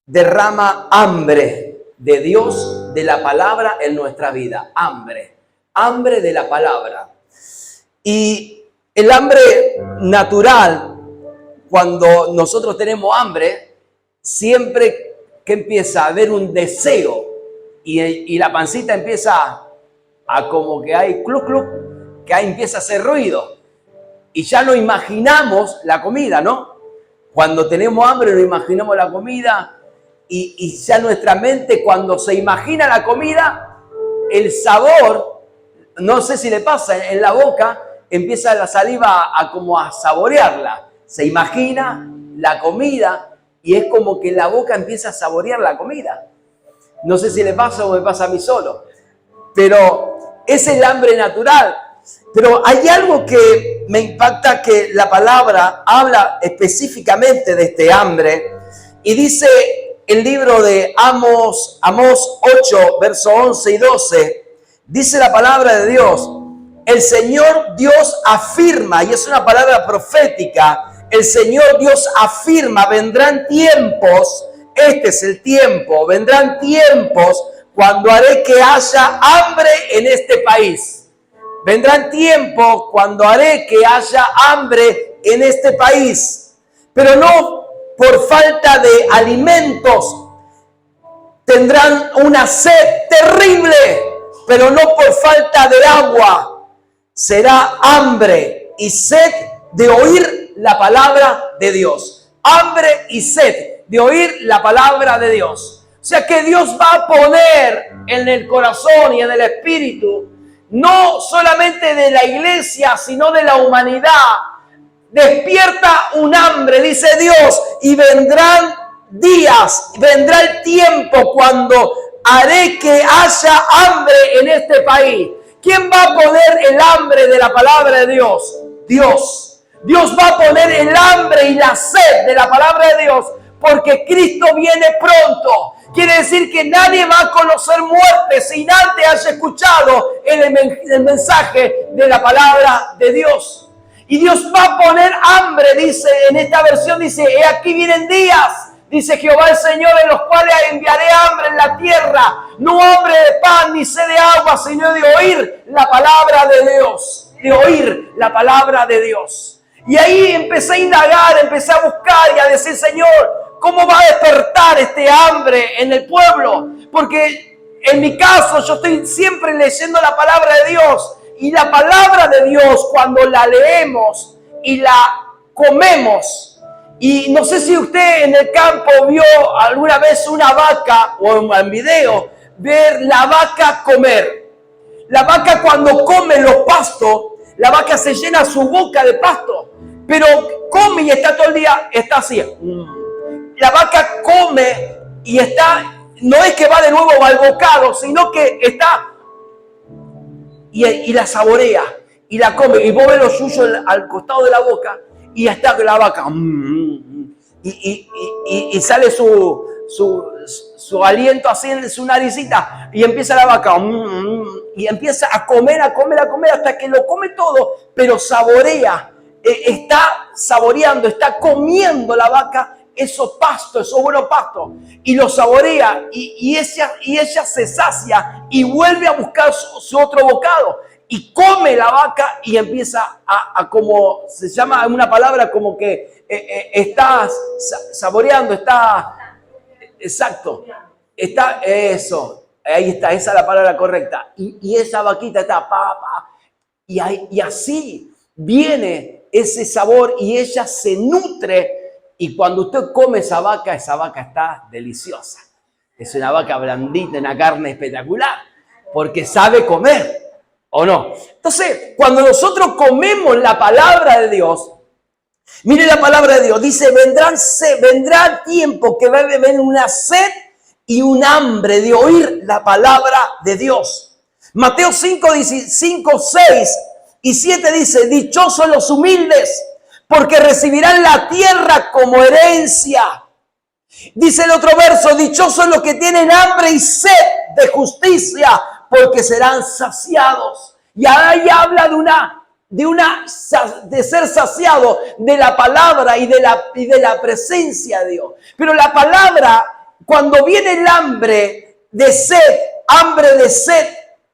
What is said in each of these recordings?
derrama hambre de Dios, de la palabra en nuestra vida. Hambre de la palabra. Y el hambre natural, cuando nosotros tenemos hambre, siempre que empieza a haber un deseo y la pancita empieza a como que hay cluc, cluc, que ahí empieza a hacer ruido. Y ya no imaginamos la comida, ¿no? Cuando tenemos hambre no imaginamos la comida y ya nuestra mente cuando se imagina la comida, el sabor, no sé si le pasa, en la boca empieza la saliva a como a saborearla. Se imagina la comida y es como que la boca empieza a saborear la comida. No sé si le pasa o me pasa a mí solo, pero es el hambre natural. Pero hay algo que me impacta, que la palabra habla específicamente de este hambre y dice el libro de Amós 8, versos 11 y 12, dice la palabra de Dios: el Señor Dios afirma, y es una palabra profética, el Señor Dios afirma, vendrán tiempos, este es el tiempo, vendrán tiempos cuando haré que haya hambre en este país. Vendrán tiempos cuando haré que haya hambre en este país, pero no por falta de alimentos. Tendrán una sed terrible, pero no por falta de agua. Será hambre y sed de oír la palabra de Dios. Hambre y sed de oír la palabra de Dios. O sea que Dios va a poner en el corazón y en el espíritu, no solamente de la iglesia, sino de la humanidad. Despierta un hambre, dice Dios, y vendrán días, vendrá el tiempo cuando haré que haya hambre en este país. ¿Quién va a poner el hambre de la palabra de Dios? Dios. Dios va a poner el hambre y la sed de la palabra de Dios, porque Cristo viene pronto. Quiere decir que nadie va a conocer muerte sin antes haya escuchado el mensaje de la palabra de Dios. Y Dios va a poner hambre, dice en esta versión, dice: he aquí vienen días, dice Jehová el Señor, en los cuales enviaré hambre en la tierra, no hambre de pan ni sed de agua, sino de oír la palabra de Dios, de oír la palabra de Dios. Y ahí empecé a indagar, empecé a buscar y a decir: Señor, ¿cómo va a despertar este hambre en el pueblo? Porque en mi caso yo estoy siempre leyendo la palabra de Dios. Y la palabra de Dios, cuando la leemos y la comemos, y no sé si usted en el campo vio alguna vez una vaca, o en video, ver la vaca comer. La vaca cuando come los pastos, la vaca se llena su boca de pasto, pero come y está todo el día, está así. La vaca come y está, no es que va de nuevo al bocado, sino que está y la saborea y la come. Y vos ves los suyos al costado de la boca y está la vaca. Y sale su aliento así en su naricita y empieza la vaca. Y empieza a comer hasta que lo come todo, pero saborea. Está saboreando, está comiendo la vaca esos pastos, esos buenos pastos, y lo saborea, y ella se sacia y vuelve a buscar su otro bocado, y come la vaca y empieza a como se llama una palabra, como que está saboreando, está, exacto, está, eso, ahí está, esa es la palabra correcta, y esa vaquita está, y así viene ese sabor, y ella se nutre. Y cuando usted come esa vaca está deliciosa. Es una vaca blandita, una carne espectacular, porque sabe comer, ¿o no? Entonces, cuando nosotros comemos la palabra de Dios, mire la palabra de Dios, dice: vendrá tiempo que va a haber una sed y un hambre de oír la palabra de Dios. Mateo 5, 6 y 7 dice: dichosos los humildes, porque recibirán la tierra como herencia. Dice el otro verso: dichosos los que tienen hambre y sed de justicia, porque serán saciados. Y ahí habla de ser saciado de la palabra y de la presencia de Dios. Pero la palabra cuando viene el hambre de sed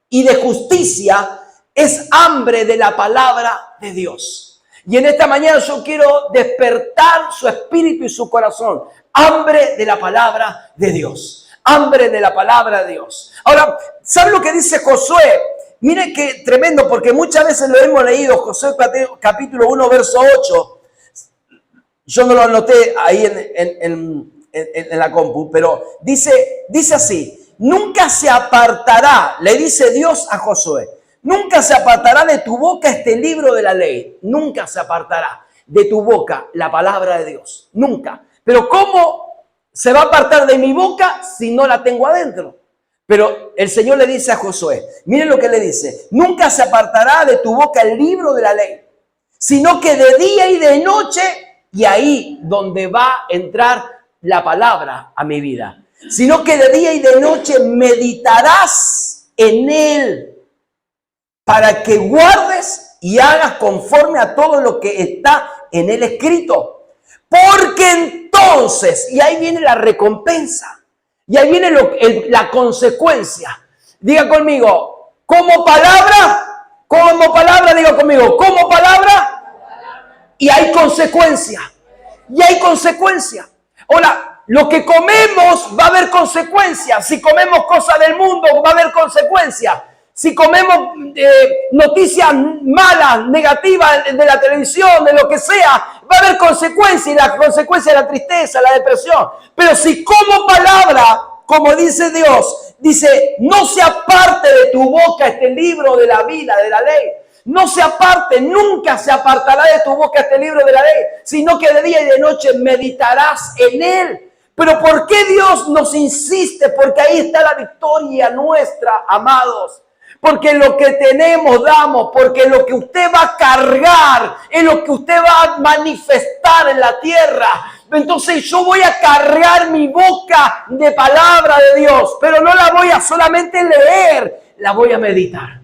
y de justicia, es hambre de la palabra de Dios. Y en esta mañana yo quiero despertar su espíritu y su corazón. Hambre de la palabra de Dios. Hambre de la palabra de Dios. Ahora, ¿sabe lo que dice Josué? Mire qué tremendo, porque muchas veces lo hemos leído. Josué capítulo 1, verso 8. Yo no lo anoté ahí en la compu, pero dice así: nunca se apartará, le dice Dios a Josué, nunca se apartará de tu boca este libro de la ley. Nunca se apartará de tu boca la palabra de Dios. Nunca. Pero ¿cómo se va a apartar de mi boca si no la tengo adentro? Pero el Señor le dice a Josué, miren lo que le dice: nunca se apartará de tu boca el libro de la ley, sino que de día y de noche, y ahí donde va a entrar la palabra a mi vida, sino que de día y de noche meditarás en él, para que guardes y hagas conforme a todo lo que está en él escrito. Porque entonces, y ahí viene la recompensa, y ahí viene la consecuencia. Diga conmigo, como palabra, diga conmigo, como palabra, y hay consecuencia. Y hay consecuencia. Ahora, lo que comemos va a haber consecuencias. Si comemos cosas del mundo, va a haber consecuencias. Si comemos noticias malas, negativas de la televisión, de lo que sea, va a haber consecuencias. Y la consecuencia es la tristeza, la depresión. Pero si como palabra, como dice Dios, dice, no se aparte de tu boca este libro de la vida, de la ley. No se aparte, nunca se apartará de tu boca este libro de la ley, sino que de día y de noche meditarás en él. Pero ¿por qué Dios nos insiste? Porque ahí está la victoria nuestra, amados. Porque lo que tenemos damos, porque lo que usted va a cargar es lo que usted va a manifestar en la tierra. Entonces yo voy a cargar mi boca de palabra de Dios, pero no la voy a solamente leer, la voy a meditar.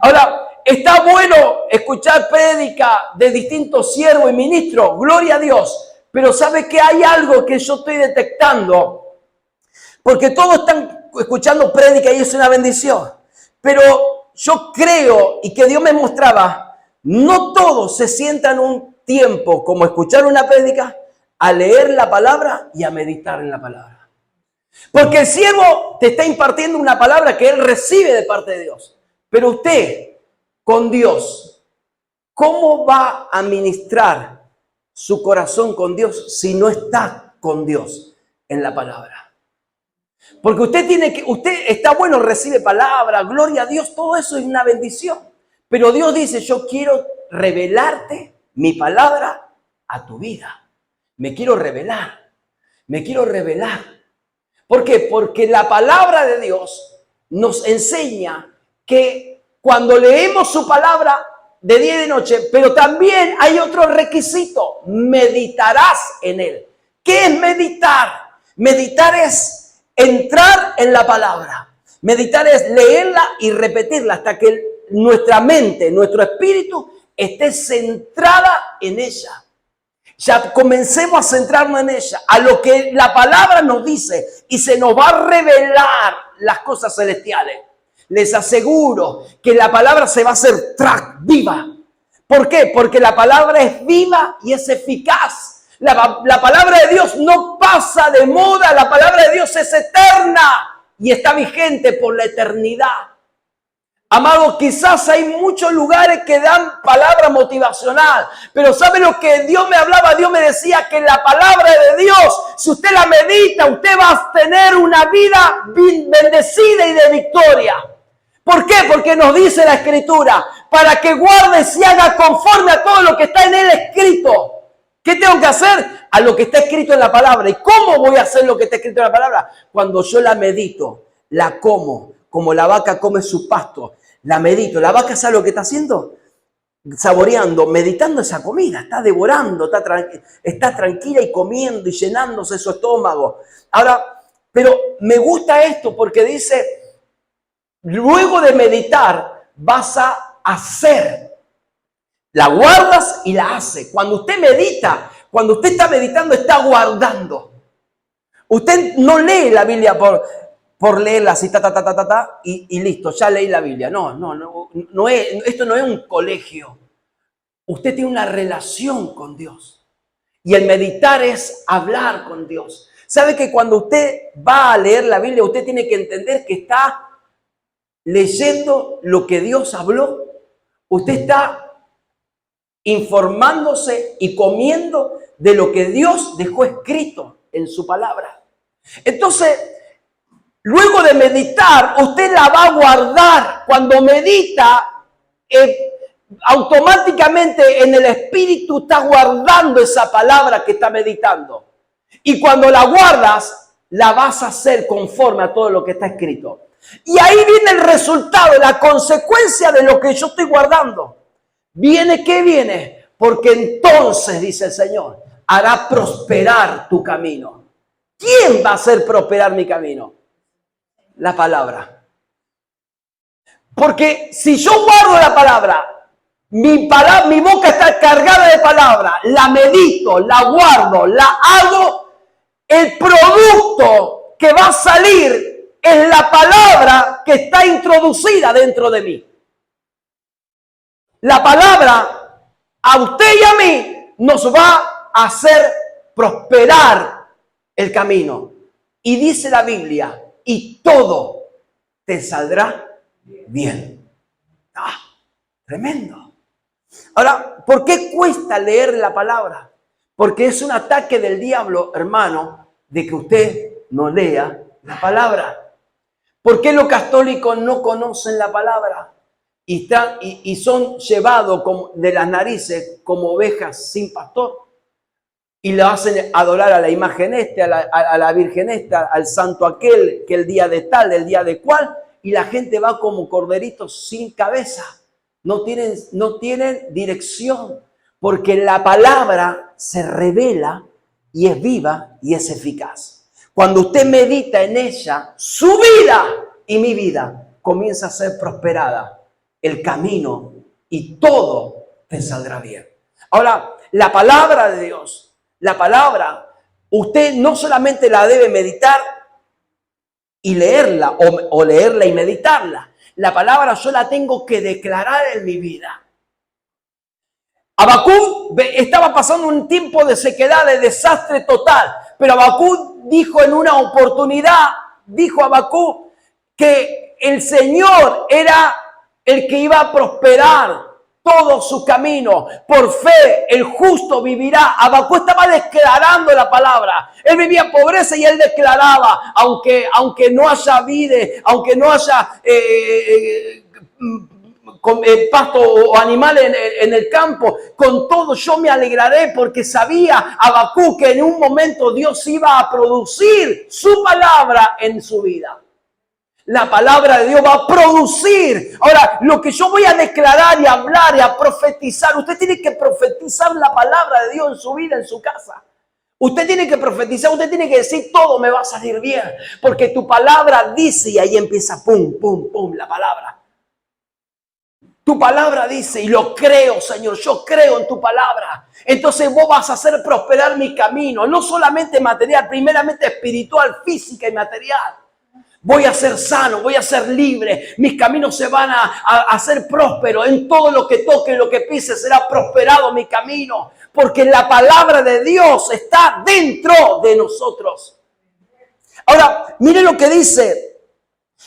Ahora, está bueno escuchar prédica de distintos siervos y ministros, gloria a Dios, pero ¿sabe que hay algo que yo estoy detectando? Porque todos están escuchando prédica y es una bendición, pero yo creo y que Dios me mostraba, no todos se sientan un tiempo como escuchar una prédica, a leer la palabra y a meditar en la palabra. Porque el siervo te está impartiendo una palabra que él recibe de parte de Dios, pero usted, con Dios, ¿cómo va a ministrar su corazón con Dios si no está con Dios en la palabra? Porque usted está bueno, recibe palabra, gloria a Dios, todo eso es una bendición. Pero Dios dice, yo quiero revelarte mi palabra a tu vida. Me quiero revelar. ¿Por qué? Porque la palabra de Dios nos enseña que cuando leemos su palabra de día y de noche, pero también hay otro requisito, meditarás en él. ¿Qué es meditar? Meditar es entrar en la palabra. Meditar es leerla y repetirla hasta que nuestra mente, nuestro espíritu esté centrada en ella. Ya comencemos a centrarnos en ella, a lo que la palabra nos dice y se nos va a revelar las cosas celestiales. Les aseguro que la palabra se va a hacer viva. ¿Por qué? Porque la palabra es viva y es eficaz. La palabra de Dios no pasa de moda, la palabra de Dios es eterna y está vigente por la eternidad. Amados, quizás hay muchos lugares que dan palabra motivacional, pero ¿sabe lo que Dios me hablaba? Dios me decía que la palabra de Dios, si usted la medita, usted va a tener una vida bendecida y de victoria. ¿Por qué? Porque nos dice la Escritura, para que guardes y haga conforme a todo lo que está en él escrito. ¿Qué tengo que hacer? A lo que está escrito en la palabra. ¿Y cómo voy a hacer lo que está escrito en la palabra? Cuando yo la medito, la como la vaca come su pasto, la medito. La vaca, ¿sabe lo que está haciendo? Saboreando, meditando esa comida, está devorando, está tranquila y comiendo y llenándose su estómago. Ahora, pero me gusta esto porque dice, luego de meditar vas a hacer. La guardas y la hace. Cuando usted medita, cuando usted está meditando, está guardando. Usted no lee la Biblia por leerla así, y listo, ya leí la Biblia. No es, esto no es un colegio. Usted tiene una relación con Dios. Y el meditar es hablar con Dios. ¿Sabe que cuando usted va a leer la Biblia, usted tiene que entender que está leyendo lo que Dios habló? Usted está informándose y comiendo de lo que Dios dejó escrito en su palabra. Entonces, luego de meditar, usted la va a guardar. Cuando medita, automáticamente en el espíritu está guardando esa palabra que está meditando. Y cuando la guardas, la vas a hacer conforme a todo lo que está escrito. Y ahí viene el resultado, la consecuencia de lo que yo estoy guardando. ¿Viene qué viene? Porque entonces, dice el Señor, hará prosperar tu camino. ¿Quién va a hacer prosperar mi camino? La palabra. Porque si yo guardo la palabra, mi boca está cargada de palabra, la medito, la guardo, la hago, el producto que va a salir es la palabra que está introducida dentro de mí. La palabra a usted y a mí nos va a hacer prosperar el camino. Y dice la Biblia, y todo te saldrá bien. Tremendo. Ahora, ¿por qué cuesta leer la palabra? Porque es un ataque del diablo, hermano, de que usted no lea la palabra. ¿Por qué los católicos no conocen la palabra? Y son llevados de las narices como ovejas sin pastor. Y le hacen adorar a la imagen a la virgen al santo aquel, que el día de tal, el día de cual. Y la gente va como corderitos sin cabeza. No tienen dirección, porque la palabra se revela y es viva y es eficaz. Cuando usted medita en ella, su vida y mi vida comienza a ser prosperada, el camino, y todo te saldrá bien. Ahora, la palabra de Dios, la palabra, usted no solamente la debe meditar y leerla, o leerla y meditarla. La palabra yo la tengo que declarar en mi vida. Habacuc estaba pasando un tiempo de sequedad, de desastre total. Pero Habacuc dijo en una oportunidad, dijo Habacuc que el Señor era el que iba a prosperar todo su camino. Por fe el justo vivirá. Habacuc estaba declarando la palabra. Él vivía pobreza y él declaraba, aunque no haya vida, aunque no haya pasto o animales en el campo, con todo yo me alegraré, porque sabía Habacuc que en un momento Dios iba a producir su palabra en su vida. La palabra de Dios va a producir. Ahora, lo que yo voy a declarar y hablar y a profetizar, usted tiene que profetizar la palabra de Dios en su vida, en su casa. Usted tiene que profetizar, usted tiene que decir, todo me va a salir bien, porque tu palabra dice, y ahí empieza, pum, pum, pum, la palabra. Tu palabra dice, y lo creo, Señor, yo creo en tu palabra. Entonces vos vas a hacer prosperar mi camino, no solamente material, primeramente espiritual, física y material. Voy a ser sano, voy a ser libre, mis caminos se van a hacer prósperos, en todo lo que toque, lo que pise será prosperado mi camino, porque la palabra de Dios está dentro de nosotros. Ahora, mire lo que dice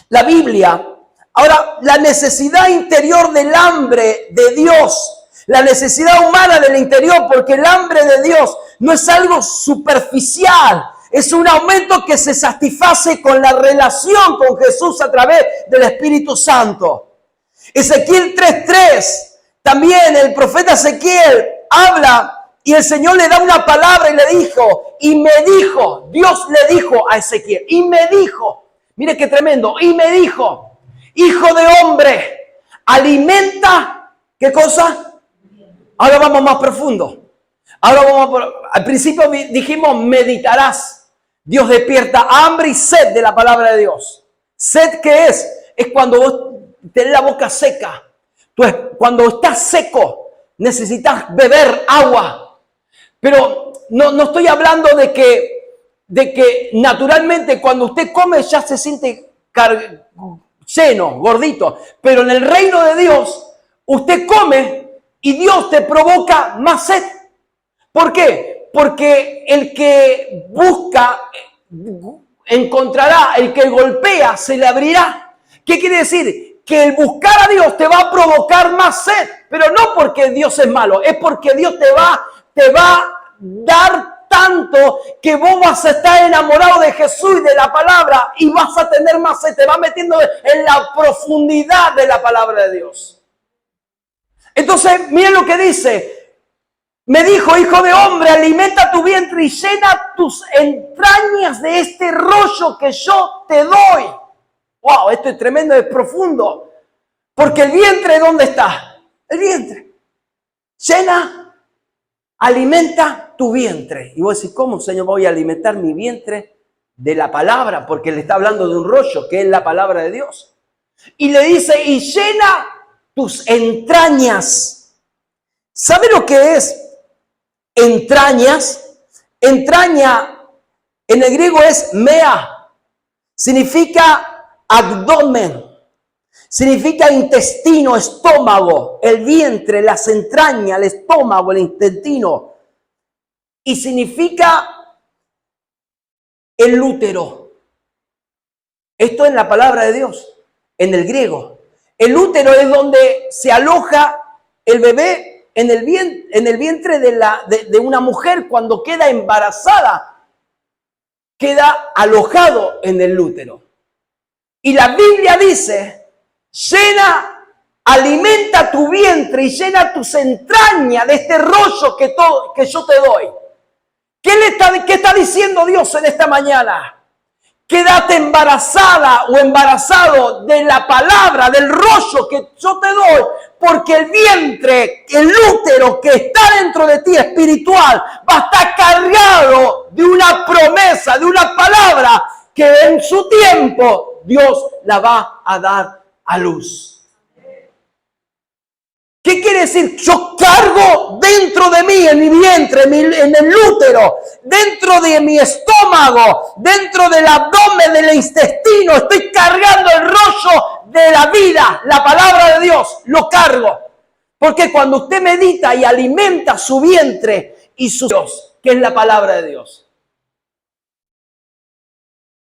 la Biblia. Ahora, la necesidad interior del hambre de Dios, la necesidad humana del interior, porque el hambre de Dios no es algo superficial. Es un aumento que se satisface con la relación con Jesús a través del Espíritu Santo. Ezequiel 3:3, también el profeta Ezequiel habla y el Señor le da una palabra y le dijo, Dios le dijo a Ezequiel, y me dijo, mire qué tremendo, y me dijo, hijo de hombre, alimenta, ¿qué cosa? Ahora vamos más profundo. Al principio dijimos, meditarás. Dios despierta hambre y sed de la palabra de Dios. ¿Sed qué es? Es cuando vos tenés la boca seca. Cuando estás seco, necesitas beber agua. Pero no estoy hablando de de que naturalmente cuando usted come ya se siente lleno, gordito. Pero en el reino de Dios, usted come y Dios te provoca más sed. ¿Por qué? Porque el que busca encontrará, el que golpea se le abrirá. ¿Qué quiere decir? Que el buscar a Dios te va a provocar más sed, pero no porque Dios es malo, es porque Dios te va a dar tanto que vos vas a estar enamorado de Jesús y de la palabra y vas a tener más sed, te va metiendo en la profundidad de la palabra de Dios. Entonces, miren lo que dice. Me dijo, hijo de hombre, alimenta tu vientre y llena tus entrañas de este rollo que yo te doy. Wow, esto es tremendo, es profundo. Porque el vientre, ¿dónde está? El vientre. Llena, alimenta tu vientre. Y vos decís, ¿cómo, Señor, voy a alimentar mi vientre de la palabra? Porque le está hablando de un rollo que es la palabra de Dios. Y le dice, y llena tus entrañas. ¿Sabe lo que es entrañas? Entraña en el griego es mea. Significa abdomen. Significa intestino, estómago, el vientre, las entrañas, el estómago, el intestino. Y significa el útero. Esto es la palabra de Dios, en el griego. El útero es donde se aloja el bebé en el vientre de una mujer cuando queda embarazada. Queda alojado en el útero. Y la Biblia dice, llena, alimenta tu vientre y llena tus entrañas de este rollo que yo te doy. ¿Qué está diciendo Dios en esta mañana? Quédate embarazada o embarazado de la palabra, del rollo que yo te doy, porque el vientre, el útero que está dentro de ti espiritual, va a estar cargado de una promesa, de una palabra que en su tiempo Dios la va a dar a luz. ¿Qué quiere decir? Yo cargo dentro de mí, en mi vientre, en el útero, dentro de mi estómago, dentro del abdomen, del intestino. Estoy cargando el rollo de la vida, la palabra de Dios, lo cargo. Porque cuando usted medita y alimenta su vientre y su Dios, que es la palabra de Dios.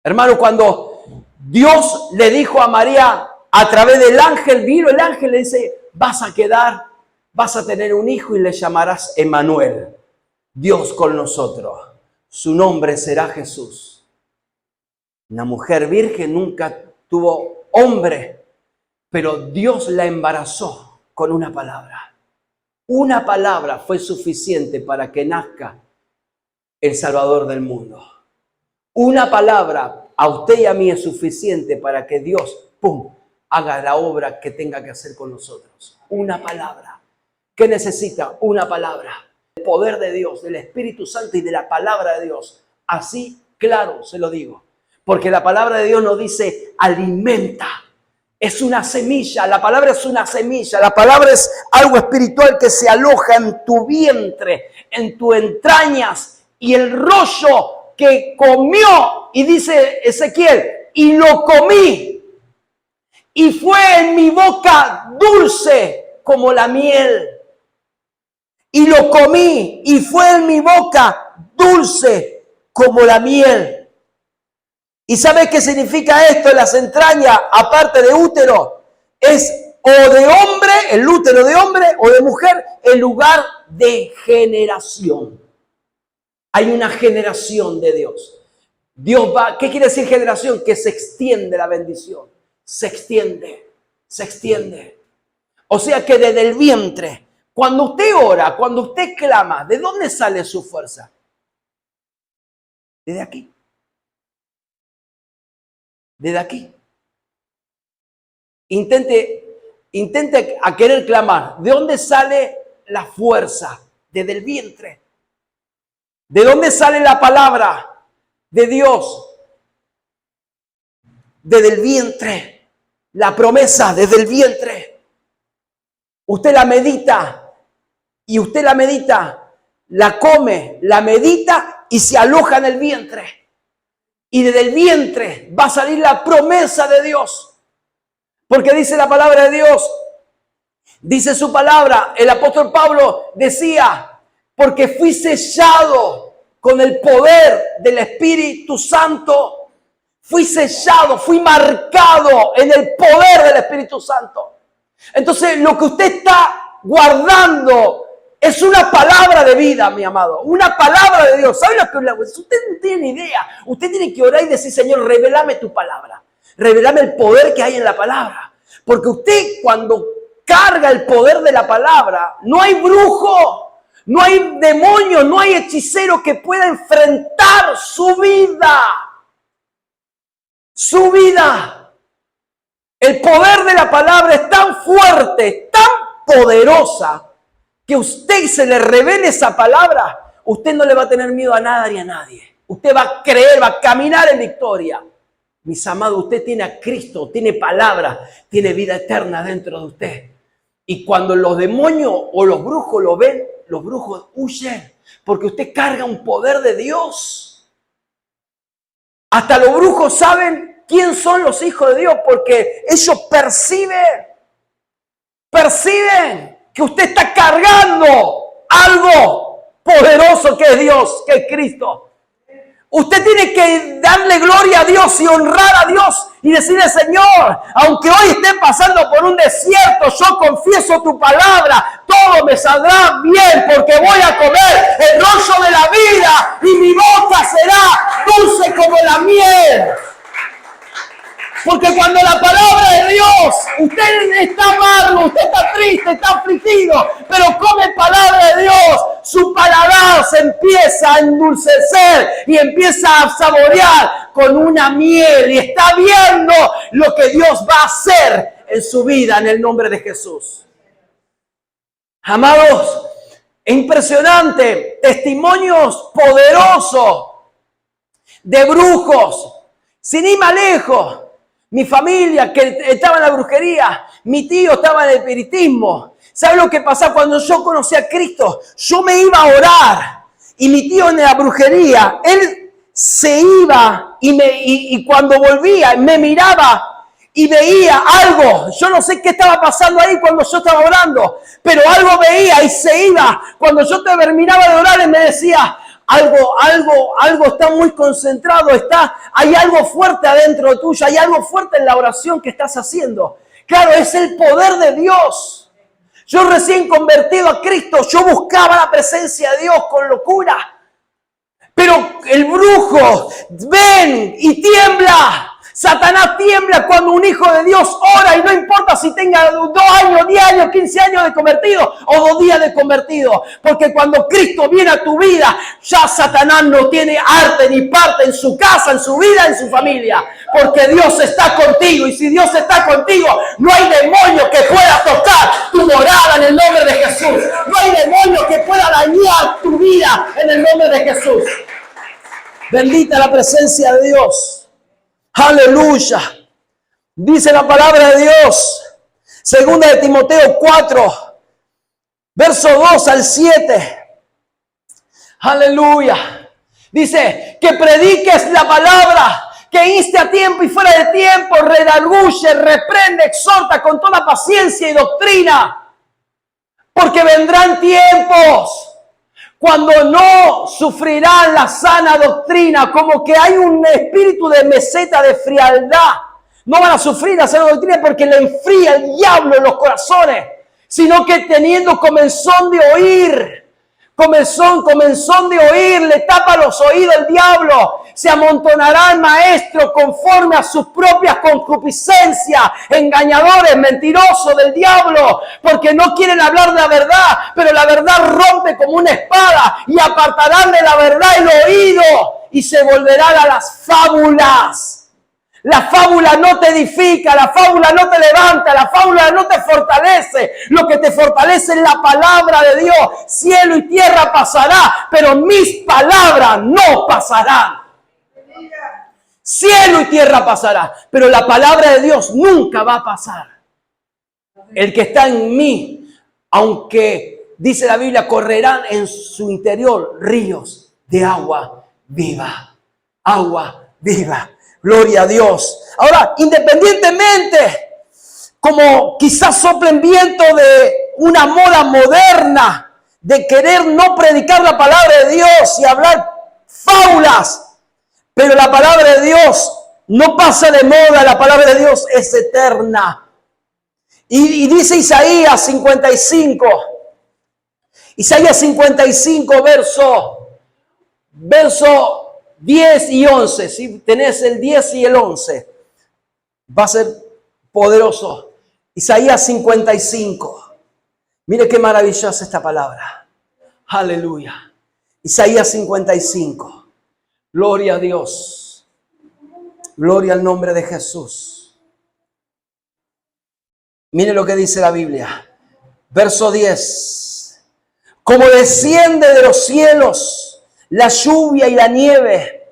Hermano, cuando Dios le dijo a María a través del ángel, vino el ángel, le dice, vas a tener un hijo y le llamarás Emmanuel, Dios con nosotros. Su nombre será Jesús. Una mujer virgen nunca tuvo hombre, pero Dios la embarazó con una palabra. Una palabra fue suficiente para que nazca el Salvador del mundo. Una palabra a usted y a mí es suficiente para que Dios, ¡pum!, haga la obra que tenga que hacer con nosotros. Una palabra. ¿Qué necesita? Una palabra. El poder de Dios, del Espíritu Santo y de la palabra de Dios. Así, claro, se lo digo. Porque la palabra de Dios nos dice, alimenta. Es una semilla. La palabra es una semilla. La palabra es algo espiritual que se aloja en tu vientre, en tus entrañas. Y el rollo que comió, y dice Ezequiel, y lo comí. Y fue en mi boca dulce como la miel. Y lo comí y fue en mi boca dulce como la miel. ¿Y sabes qué significa esto? Las entrañas, aparte de útero, es o de hombre, el útero de hombre, o de mujer, el lugar de generación. Hay una generación de Dios. Dios va, ¿qué quiere decir generación? Que se extiende la bendición. Se extiende, se extiende. O sea que desde el vientre, cuando usted ora, cuando usted clama, ¿de dónde sale su fuerza? Desde aquí. Desde aquí. Intente a querer clamar. ¿De dónde sale la fuerza? Desde el vientre. ¿De dónde sale la palabra de Dios? Desde el vientre. La promesa desde el vientre. Usted la medita y usted la medita, la come, la medita y se aloja en el vientre. y desde el vientre va a salir la promesa de Dios. Porque dice la palabra de Dios, dice su palabra, el apóstol Pablo decía, porque fui sellado con el poder del Espíritu Santo. Fui sellado, fui marcado en el poder del Espíritu Santo. Entonces, lo que usted está guardando es una palabra de vida, mi amado. Una palabra de Dios. ¿Sabe lo que usted no tiene ni idea? Usted tiene que orar y decir, Señor, revelame tu palabra. Revelame el poder que hay en la palabra. Porque usted, cuando carga el poder de la palabra, no hay brujo, no hay demonio, no hay hechicero que pueda enfrentar su vida. Su vida. El poder de la palabra es tan fuerte, tan poderosa, que usted se le revele esa palabra, usted no le va a tener miedo a nada ni a nadie. Usted va a creer, va a caminar en victoria. Mis amados, usted tiene a Cristo, tiene palabra, tiene vida eterna dentro de usted. Y cuando los demonios o los brujos lo ven, los brujos huyen, porque usted carga un poder de Dios. Hasta los brujos saben quién son los hijos de Dios, porque ellos perciben que usted está cargando algo poderoso que es Dios, que es Cristo. Usted tiene que darle gloria a Dios y honrar a Dios y decirle, Señor, aunque hoy esté pasando por un desierto, yo confieso tu palabra, todo me saldrá bien porque voy a comer el rollo de la vida y mi boca será dulce como la miel. Porque cuando la palabra de Dios, usted está amargo, usted está triste, está afligido, pero come palabra de Dios, su paladar se empieza a endulcecer y empieza a saborear con una miel y está viendo lo que Dios va a hacer en su vida en el nombre de Jesús. Amados, es impresionante, testimonios poderosos de brujos, sin ir más lejos. Mi familia que estaba en la brujería, mi tío estaba en el espiritismo. ¿Sabe lo que pasaba cuando yo conocí a Cristo? Yo me iba a orar y mi tío en la brujería, él se iba y cuando volvía me miraba y veía algo. Yo no sé qué estaba pasando ahí cuando yo estaba orando, pero algo veía y se iba. Cuando yo terminaba de orar, él me decía, algo está muy concentrado, hay algo fuerte adentro tuyo, hay algo fuerte en la oración que estás haciendo. Claro, es el poder de Dios. Yo recién convertido a Cristo, yo buscaba la presencia de Dios con locura. Pero el brujo ven y tiembla. Satanás tiembla cuando un hijo de Dios ora y no importa si tenga 2 años, 10 años, 15 años de convertido o 2 días de convertido. Porque cuando Cristo viene a tu vida, ya Satanás no tiene arte ni parte en su casa, en su vida, en su familia. Porque Dios está contigo y si Dios está contigo, no hay demonio que pueda tocar tu morada en el nombre de Jesús. No hay demonio que pueda dañar tu vida en el nombre de Jesús. Bendita la presencia de Dios. Aleluya. Dice la palabra de Dios. Segunda de Timoteo 4, verso 2 al 7. Aleluya. Dice que prediques la palabra, que inste a tiempo y fuera de tiempo, redarguye, reprende, exhorta con toda paciencia y doctrina. Porque vendrán tiempos cuando no sufrirán la sana doctrina, como que hay un espíritu de meseta, de frialdad. No van a sufrir la sana doctrina porque le enfría el diablo en los corazones, sino que teniendo comezón de oír, le tapa los oídos el diablo. Se amontonarán maestros conforme a sus propias concupiscencias, engañadores, mentirosos del diablo, porque no quieren hablar de la verdad, pero la verdad rompe como una espada y apartarán de la verdad el oído y se volverán a las fábulas. La fábula no te edifica, la fábula no te levanta, la fábula no te fortalece. Lo que te fortalece es la palabra de Dios. Cielo y tierra pasará, pero mis palabras no pasarán. Cielo y tierra pasará, pero la palabra de Dios nunca va a pasar. El que está en mí, aunque dice la Biblia, correrán en su interior ríos de agua viva. Agua viva. Gloria a Dios. Ahora, independientemente, como quizás soplen viento de una moda moderna, de querer no predicar la palabra de Dios y hablar fábulas, pero la palabra de Dios no pasa de moda, la palabra de Dios es eterna. Y dice Isaías 55, Isaías 55, verso 10 y 11. Si tenés el 10 y el 11, va a ser poderoso. Isaías 55. Mire qué maravillosa esta palabra. Aleluya. Isaías 55. Gloria a Dios. Gloria al nombre de Jesús. Mire lo que dice la Biblia. Verso 10. Como desciende de los cielos la lluvia y la nieve,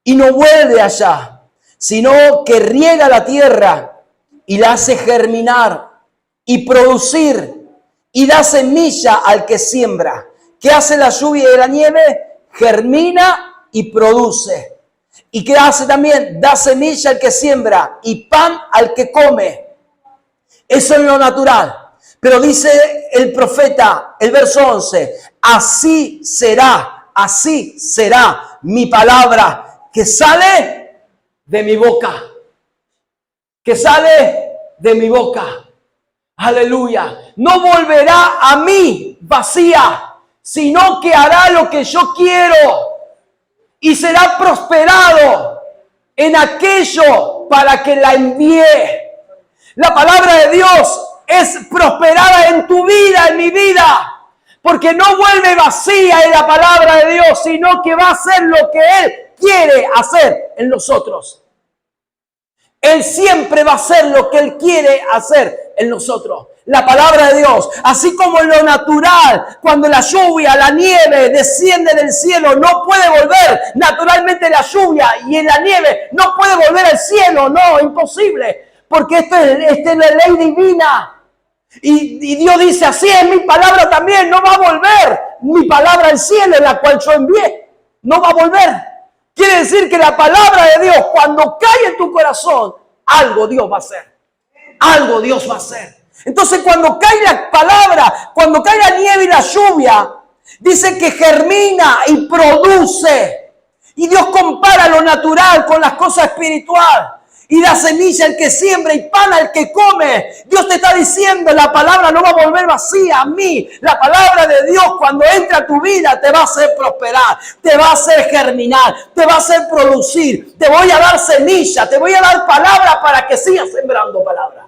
y no vuelve allá, sino que riega la tierra y la hace germinar y producir, y da semilla al que siembra. ¿Qué hace la lluvia y la nieve? Germina y produce. ¿Y qué hace también? Da semilla al que siembra y pan al que come. Eso es lo natural. Pero dice el profeta, el verso 11, así será mi palabra que sale de mi boca. Que sale de mi boca. Aleluya. No volverá a mí vacía, sino que hará lo que yo quiero y será prosperado en aquello para que la envíe. La palabra de Dios es prosperada en tu vida, en mi vida, porque no vuelve vacía en la palabra de Dios, sino que va a hacer lo que Él quiere hacer en nosotros. Él siempre va a hacer lo que Él quiere hacer en nosotros. La palabra de Dios, así como en lo natural, cuando la lluvia, la nieve desciende del cielo, no puede volver naturalmente la lluvia y en la nieve no puede volver al cielo, no, imposible, porque esta es la ley divina. Y Dios dice, así es mi palabra también, no va a volver mi palabra al cielo, en la cual yo envié, no va a volver. Quiere decir que la palabra de Dios, cuando cae en tu corazón, algo Dios va a hacer. Algo Dios va a hacer. Entonces, cuando cae la palabra, cuando cae la nieve y la lluvia, dice que germina y produce. Y Dios compara lo natural con las cosas espirituales. Y da semilla al que siembra y pan al que come. Dios te está diciendo, la palabra no va a volver vacía a mí. La palabra de Dios cuando entra a tu vida te va a hacer prosperar, te va a hacer germinar, te va a hacer producir. Te voy a dar semilla, te voy a dar palabra para que sigas sembrando palabra.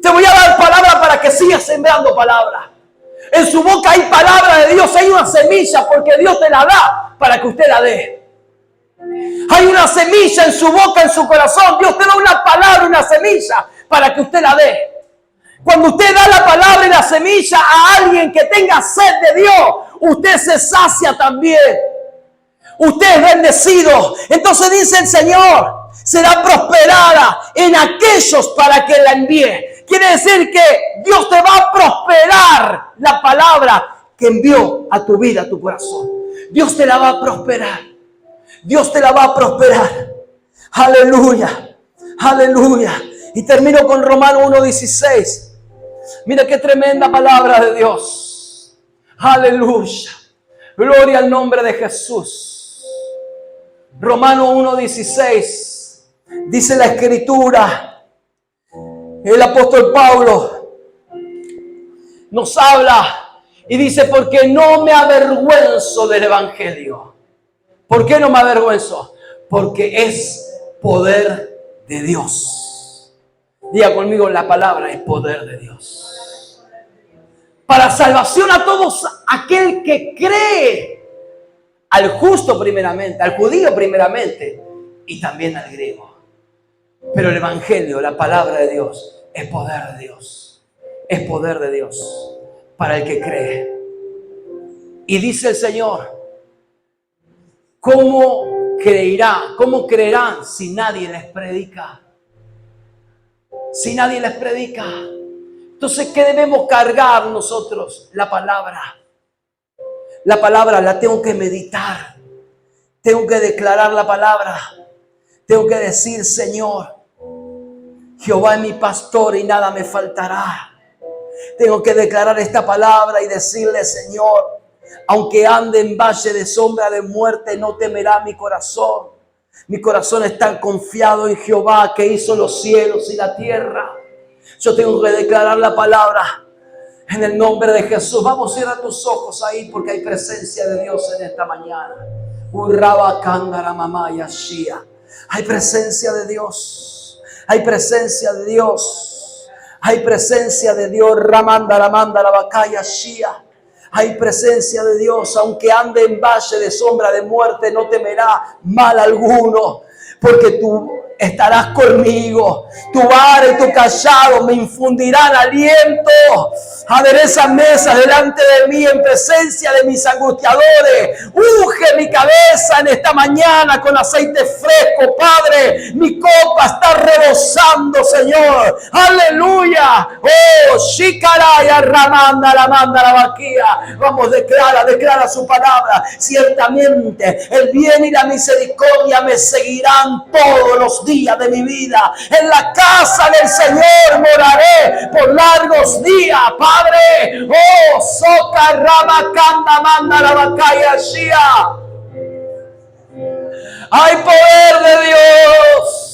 Te voy a dar palabra para que sigas sembrando palabra. En su boca hay palabra de Dios, hay una semilla porque Dios te la da para que usted la dé. Hay una semilla en su boca, en su corazón. Dios te da una palabra, una semilla para que usted la dé. Cuando usted da la palabra y la semilla a alguien que tenga sed de Dios, usted se sacia también. Usted es bendecido. Entonces dice el Señor, será prosperada en aquellos para que la envíe. Quiere decir que Dios te va a prosperar la palabra que envió a tu vida, a tu corazón. Dios te la va a prosperar. Dios te la va a prosperar. Aleluya. Aleluya. Y termino con Romanos 1:16. Mira qué tremenda palabra de Dios. Aleluya. Gloria al nombre de Jesús. Romanos 1:16. Dice la Escritura. El apóstol Pablo nos habla y dice, porque no me avergüenzo del Evangelio. ¿Por qué no me avergüenzo? Porque es poder de Dios. Diga conmigo, la palabra es poder de Dios. Para salvación a todos aquel que cree. Al justo primeramente, al judío primeramente y también al griego. Pero el Evangelio, la palabra de Dios, es poder de Dios. Es poder de Dios para el que cree. Y dice el Señor, ¿cómo creerán si nadie les predica? Si nadie les predica. Entonces, ¿qué debemos cargar nosotros? La palabra. La palabra la tengo que meditar. Tengo que declarar la palabra. Tengo que decir, Señor, Jehová es mi pastor y nada me faltará. Tengo que declarar esta palabra y decirle, Señor, aunque ande en valle de sombra de muerte, no temerá mi corazón. Mi corazón está confiado en Jehová, que hizo los cielos y la tierra. Yo tengo que declarar la palabra en el nombre de Jesús. Vamos, cierra tus ojos ahí, porque hay presencia de Dios en esta mañana. Hay presencia de Dios. Hay presencia de Dios. Hay presencia de Dios. Ramanda la manda la bacaya shia. Hay presencia de Dios. Aunque ande en valle de sombra de muerte, no temerá mal alguno, porque tú estarás conmigo. Tu vara y tu callado me infundirán aliento. Adereza mesa delante de mí en presencia de mis angustiadores. Unge mi cabeza en esta mañana con aceite fresco, Padre. Mi copa está rebosando, Señor. Aleluya. Oh, shikaraya ramanda la manda la vaquía. Vamos, declara su palabra. Ciertamente el bien y la misericordia me seguirán todos los días de mi vida. En la casa del Señor moraré por largos días, Padre. Oh, soca rama canda manda la bacaya shia. Hay poder de Dios.